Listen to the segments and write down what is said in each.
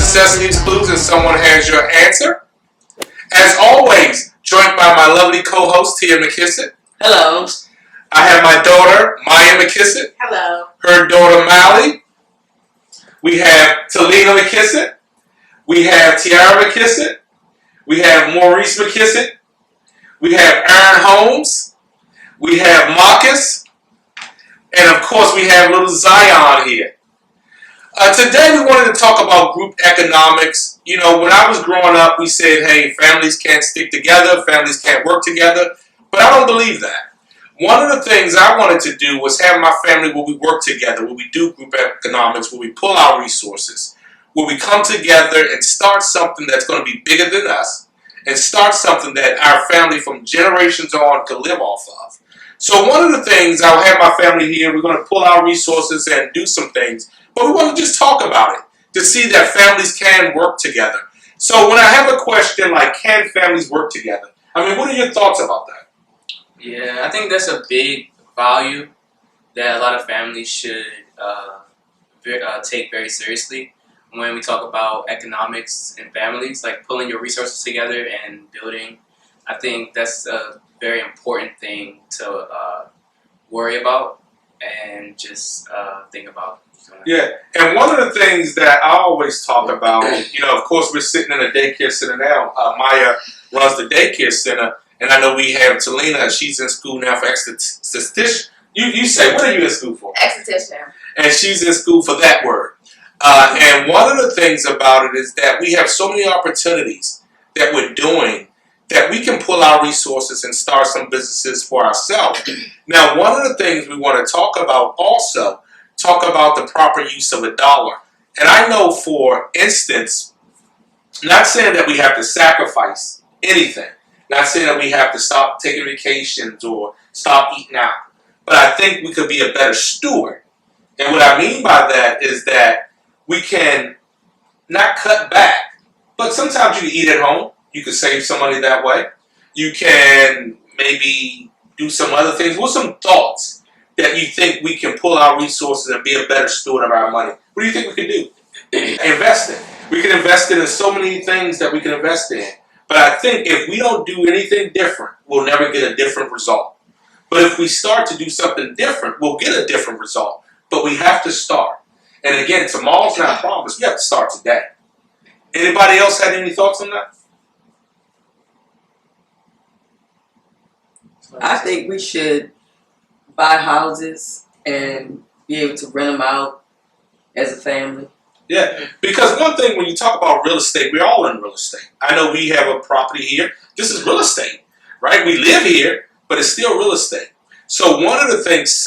to Sesame's Clues and Someone Has Your Answer. As always, joined by my lovely co-host, Tia McKissick. Hello. I have my daughter, Maya McKissick. Hello. Her daughter, Mally. We have Talina McKissick. We have Tiara McKissick. We have Maurice McKissick. We have Aaron Holmes. We have Marcus. And of course, we have little Zion here. Today we wanted to talk about group economics. You know, when I was growing up, we said, hey, families can't stick together, families can't work together. But I don't believe that. One of the things I wanted to do was have my family where we work together, where we do group economics, where we pull our resources, where we come together and start something that's going to be bigger than us, and start something that our family from generations on can live off of. So one of the things, I'll have my family here, we're going to pull our resources and do some things, but we want to just talk about it to see that families can work together. So when I have a question like, can families work together? I mean, what are your thoughts about that? Yeah, I think that's a big value that a lot of families should take very seriously when we talk about economics and families, like pulling your resources together and building. I think that's a very important thing to worry about and just think about. Yeah, and one of the things that I always talk about, you know, of course, we're sitting in a daycare center now. Maya runs the daycare center, and I know we have Talina. She's in school now for esthetician. You say, what are you in school for? Esthetician. And she's in school for that word. And one of the things about it is that we have so many opportunities that we're doing that we can pull our resources and start some businesses for ourselves. Now, one of the things we want to talk about also, talk about the proper use of a dollar. And I know, for instance, not saying that we have to sacrifice anything, not saying that we have to stop taking vacations or stop eating out, but I think we could be a better steward. And what I mean by that is that we can not cut back, but sometimes you can eat at home. You can save some money that way. You can maybe do some other things. What's some thoughts that you think we can pull our resources and be a better steward of our money? What do you think we can do? Invest in. We can invest in so many things that we can invest in. But I think if we don't do anything different, we'll never get a different result. But if we start to do something different, we'll get a different result. But we have to start. And again, tomorrow's not promised. We have to start today. Anybody else had any thoughts on that? I think we should buy houses and be able to rent them out as a family. Yeah, because one thing, when you talk about real estate, we're all in real estate. I know we have a property here. This is real estate, right? We live here, but it's still real estate. So one of the things,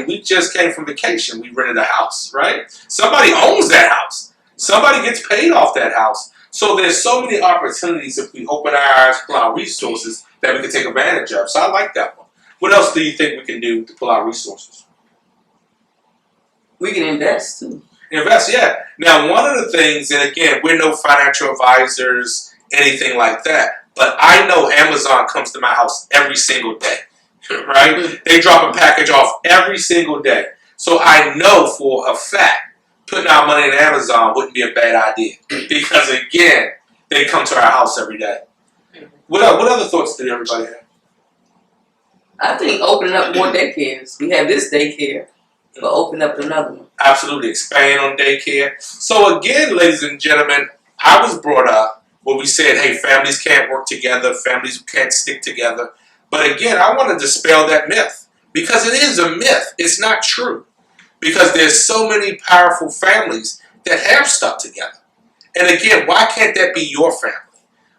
we just came from vacation. We rented a house, right? Somebody owns that house. Somebody gets paid off that house. So there's so many opportunities if we open our eyes, pull our resources, that we can take advantage of. So I like that one. What else do you think we can do to pull our resources? We can invest too. Invest, yeah. Now, one of the things, and again, we're no financial advisors, anything like that, but I know Amazon comes to my house every single day, right? They drop a package off every single day. So I know for a fact, putting our money in Amazon wouldn't be a bad idea, because again, they come to our house every day. What other thoughts did everybody have? I think opening up more daycares. We have this daycare, but open up another one. Absolutely, expand on daycare. So again, ladies and gentlemen, I was brought up where we said, hey, families can't work together, families can't stick together. But again, I want to dispel that myth, because it is a myth. It's not true, because there's so many powerful families that have stuck together. And again, why can't that be your family?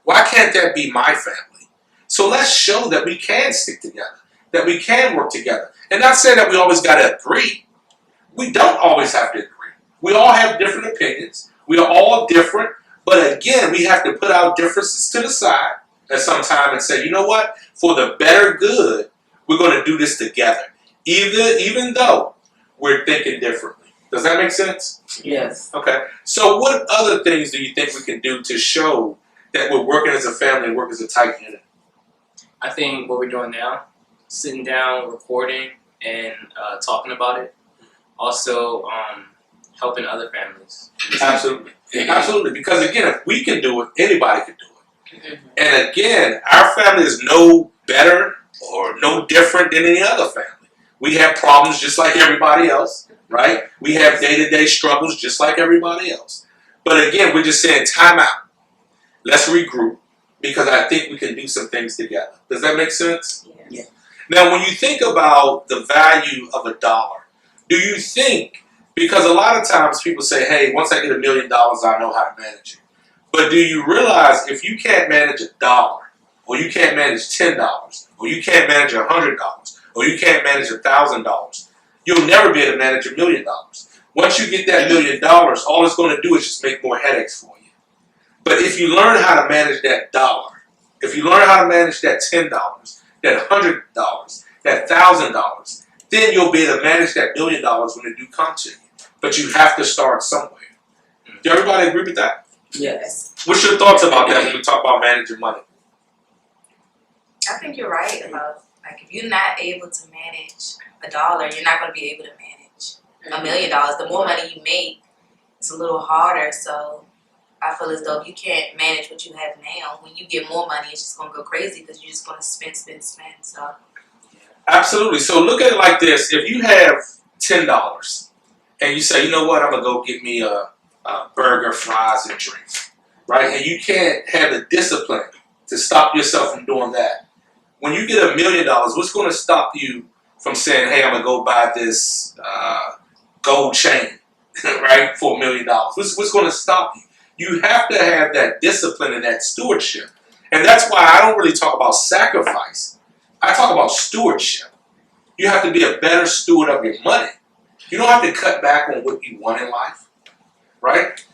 Why can't that be my family? So let's show that we can stick together, that we can work together. And not saying that we always got to agree. We don't always have to agree. We all have different opinions. We are all different. But again, we have to put our differences to the side at some time and say, you know what? For the better good, we're going to do this together, even though we're thinking differently. Does that make sense? Yes. Okay. So what other things do you think we can do to show that we're working as a family and work as a tight unit? I think what we're doing now, sitting down, recording, and talking about it. Also, helping other families. Absolutely. Absolutely. Because again, if we can do it, anybody can do it. Mhm. And again, our family is no better or no different than any other family. We have problems just like everybody else, right? We have day-to-day struggles just like everybody else. But again, we're just saying time out. Let's regroup because I think we can do some things together. Does that make sense? Yeah. Now, when you think about the value of a dollar, do you think, because a lot of times people say, hey, once I get $1 million, I know how to manage it. But do you realize if you can't manage $1, or you can't manage $10, or you can't manage $100, or you can't manage $1,000, you'll never be able to manage $1 million. Once you get that $1 million, all it's going to do is just make more headaches for you. But if you learn how to manage that dollar, if you learn how to manage that $10, that $100, that $1,000, then you'll be able to manage that $1 million when it do come to you. But you have to start somewhere. Do everybody agree with that? Yes. What's your thoughts about that when we talk about managing money? I think you're right about, like, if you're not able to manage $1, you're not going to be able to manage $1 million. The more money you make, it's a little harder. So I feel as though if you can't manage what you have now, when you get more money, it's just going to go crazy because you're just going to spend. So Absolutely. So look at it like this. If you have $10 and you say, you know what, I'm going to go get me a burger, fries, and drink, right? And you can't have the discipline to stop yourself from doing that. When you get $1 million, what's going to stop you from saying, hey, I'm going to go buy this gold chain, right, for $1 million? What's going to stop you? You have to have that discipline and that stewardship. And that's why I don't really talk about sacrifice. I talk about stewardship. You have to be a better steward of your money. You don't have to cut back on what you want in life, right?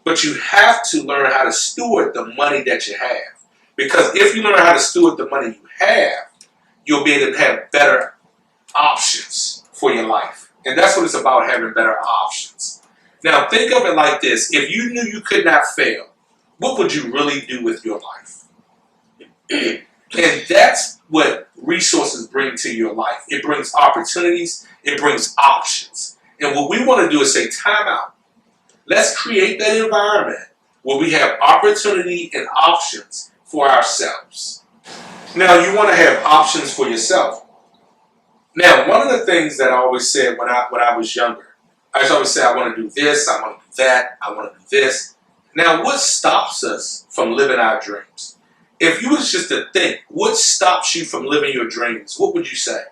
But you have to learn how to steward the money that you have. Because if you learn how to steward the money you have, you'll be able to have better options for your life. And that's what it's about, having better options. Now, think of it like this. If you knew you could not fail, what would you really do with your life? And that's what resources bring to your life. It brings opportunities. It brings options. And what we want to do is say, time out. Let's create that environment where we have opportunity and options for ourselves. Now, you want to have options for yourself. Now, one of the things that I always said when I was younger, I used to always say, I want to do this, I want to do that, I want to do this. Now, what stops us from living our dreams? If you was just to think, what stops you from living your dreams, what would you say?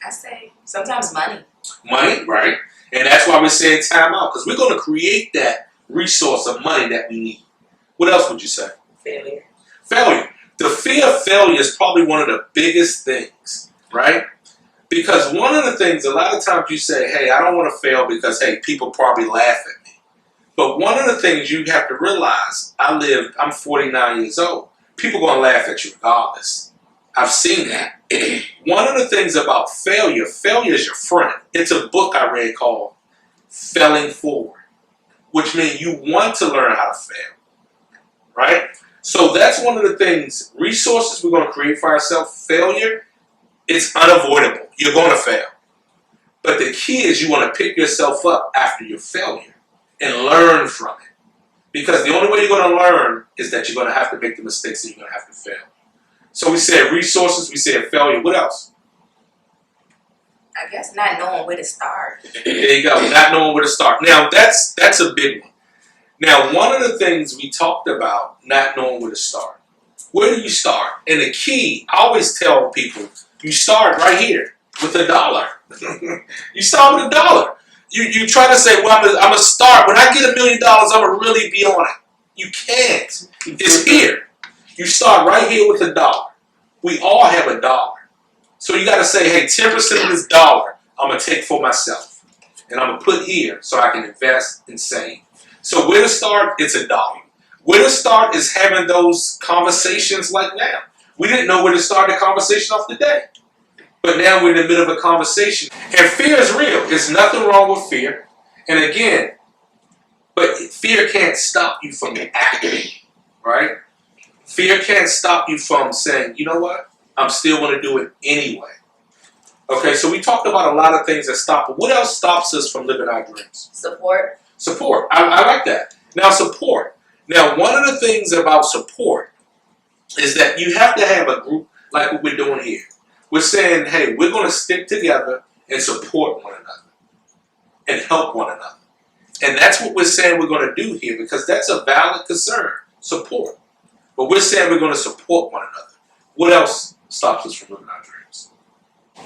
I say sometimes money. Money, right? And that's why we're saying time out, because we're going to create that resource of money that we need. What else would you say? Failure. Failure. The fear of failure is probably one of the biggest things, right? Because one of the things, a lot of times you say, hey, I don't want to fail because, hey, people probably laugh at me. But one of the things you have to realize, I'm 49 years old. People are going to laugh at you regardless. I've seen that. One of the things about failure is your friend. It's a book I read called Failing Forward, which means you want to learn how to fail, right? So that's one of the things, resources we're going to create for ourselves. Failure, it's unavoidable. You're going to fail. But the key is you want to pick yourself up after your failure and learn from it. Because the only way you're going to learn is that you're going to have to make the mistakes and you're going to have to fail. So we said resources, we said failure. What else? I guess not knowing where to start. There you go, not knowing where to start. Now, that's a big one. Now, one of the things we talked about, not knowing where to start. Where do you start? And the key, I always tell people, you start right here with $1. You start with $1. You try to say, well, I'm going to start. When I get $1 million, I'm going to really be on it. You can't. It's here. You start right here with $1. We all have $1. So you got to say, hey, 10% of this dollar, I'm going to take for myself. And I'm going to put here so I can invest and save. So where to start? It's $1. Where to start is having those conversations like now. We didn't know where to start the conversation off today. But now we're in the middle of a conversation. And fear is real. There's nothing wrong with fear. And again, but fear can't stop you from acting, right? Fear can't stop you from saying, you know what? I'm still going to do it anyway. Okay, so we talked about a lot of things that stop. But what else stops us from living our dreams? Support. Support. I like that. Now, support. Now, one of the things about support is that you have to have a group like what we're doing here. We're saying, hey, we're going to stick together and support one another and help one another. And that's what we're saying we're going to do here, because that's a valid concern, support. But we're saying we're going to support one another. What else stops us from living our dreams?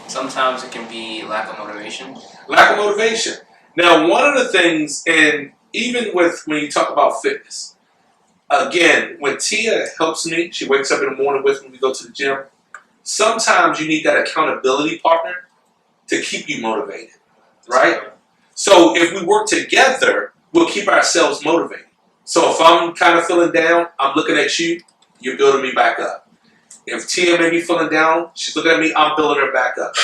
Sometimes it can be lack of motivation. Lack of motivation. Now, one of the things, and even with when you talk about fitness, again, when Tia helps me, she wakes up in the morning with me, we go to the gym. Sometimes you need that accountability partner to keep you motivated, right? So if we work together, we'll keep ourselves motivated. So if I'm kind of feeling down, I'm looking at you, you're building me back up. If Tia may be feeling down, she's looking at me, I'm building her back up.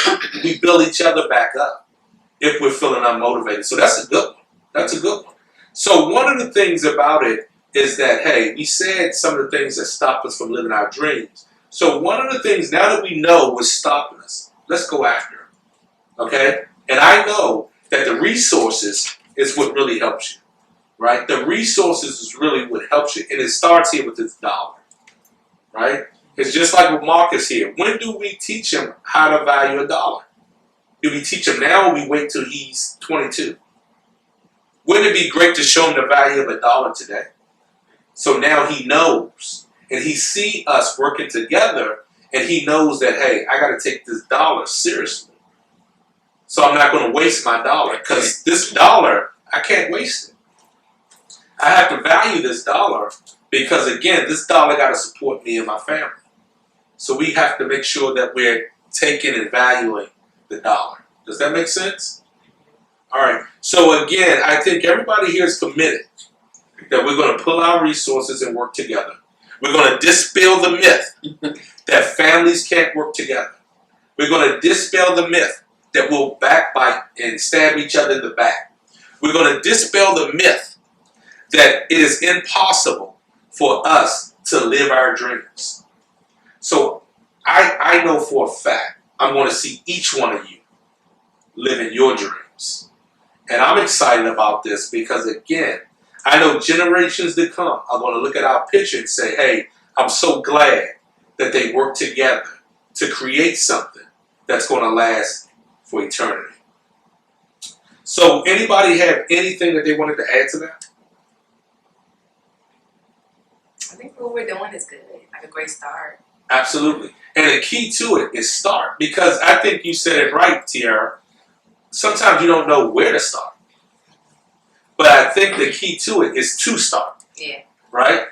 We build each other back up if we're feeling unmotivated. So that's a good one. That's a good one. So one of the things about it is that, hey, we said some of the things that stop us from living our dreams. So one of the things, now that we know what's stopping us, let's go after them. Okay? And I know that the resources is what really helps you. Right? The resources is really what helps you. And it starts here with this dollar. Right? It's just like with Marcus here. When do we teach him how to value a dollar? Do we teach him now, or we wait till he's 22? Wouldn't it be great to show him the value of a dollar today? So now he knows, and he see us working together, and he knows that, hey, I got to take this dollar seriously. So I'm not going to waste my dollar, because this dollar, I can't waste it. I have to value this dollar, because again, this dollar got to support me and my family. So we have to make sure that we're taking and valuing the dollar. Does that make sense? All right. So again, I think everybody here is committed that we're going to pull our resources and work together. We're going to dispel the myth that families can't work together. We're going to dispel the myth that we'll backbite and stab each other in the back. We're going to dispel the myth that it is impossible for us to live our dreams. So I know for a fact I'm going to see each one of you living your dreams. And I'm excited about this because, again, I know generations to come are going to look at our picture and say, hey, I'm so glad that they work together to create something that's going to last for eternity. So anybody have anything that they wanted to add to that? I think what we're doing is good. Like a great start. Absolutely. And the key to it is start. Because I think you said it right, Tiara. Sometimes you don't know where to start. But I think the key to it is to start. Yeah. Right?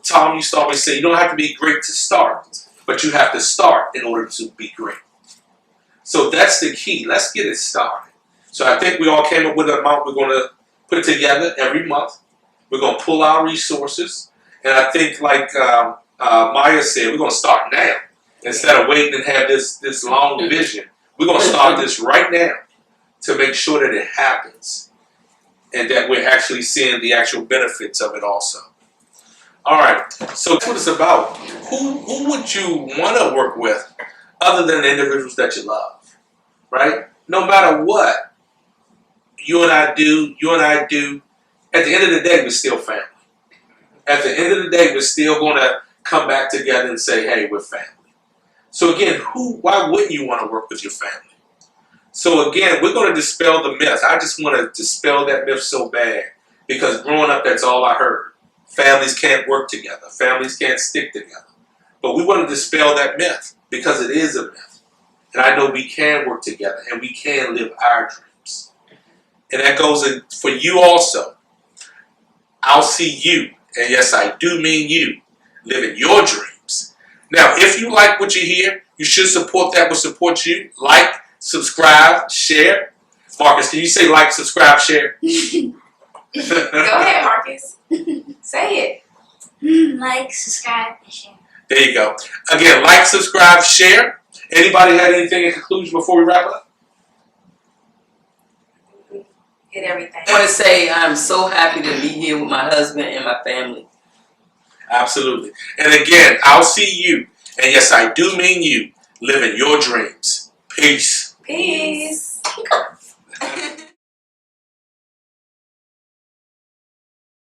Tom used to always say, you don't have to be great to start, but you have to start in order to be great. So that's the key. Let's get it started. So I think we all came up with an amount we're going to put together every month. We're going to pull our resources. And I think, like Maya said, we're going to start now. Instead of waiting and have this long vision, we're going to start this right now to make sure that it happens and that we're actually seeing the actual benefits of it also. All right, so that's what it's about. Who would you want to work with other than the individuals that you love, right? No matter what you and I do, at the end of the day, we're still family. At the end of the day, we're still going to come back together and say, hey, we're family. So again, why wouldn't you want to work with your family? So again, we're going to dispel the myth. I just want to dispel that myth so bad because growing up, that's all I heard. Families can't work together. Families can't stick together. But we want to dispel that myth because it is a myth. And I know we can work together and we can live our dreams. And that goes in for you also. I'll see you, and yes, I do mean you, living your dreams. Now, if you like what you hear, you should support that what supports you. Like, subscribe, share. Marcus, can you say like, subscribe, share? Go ahead, Marcus. Say it. Like, subscribe, and share. There you go. Again, like, subscribe, share. Anybody had anything in conclusion before we wrap up? Hit everything. I want to say I'm so happy to be here with my husband and my family. Absolutely. And again, I'll see you, and yes, I do mean you, living your dreams. Peace. Peace.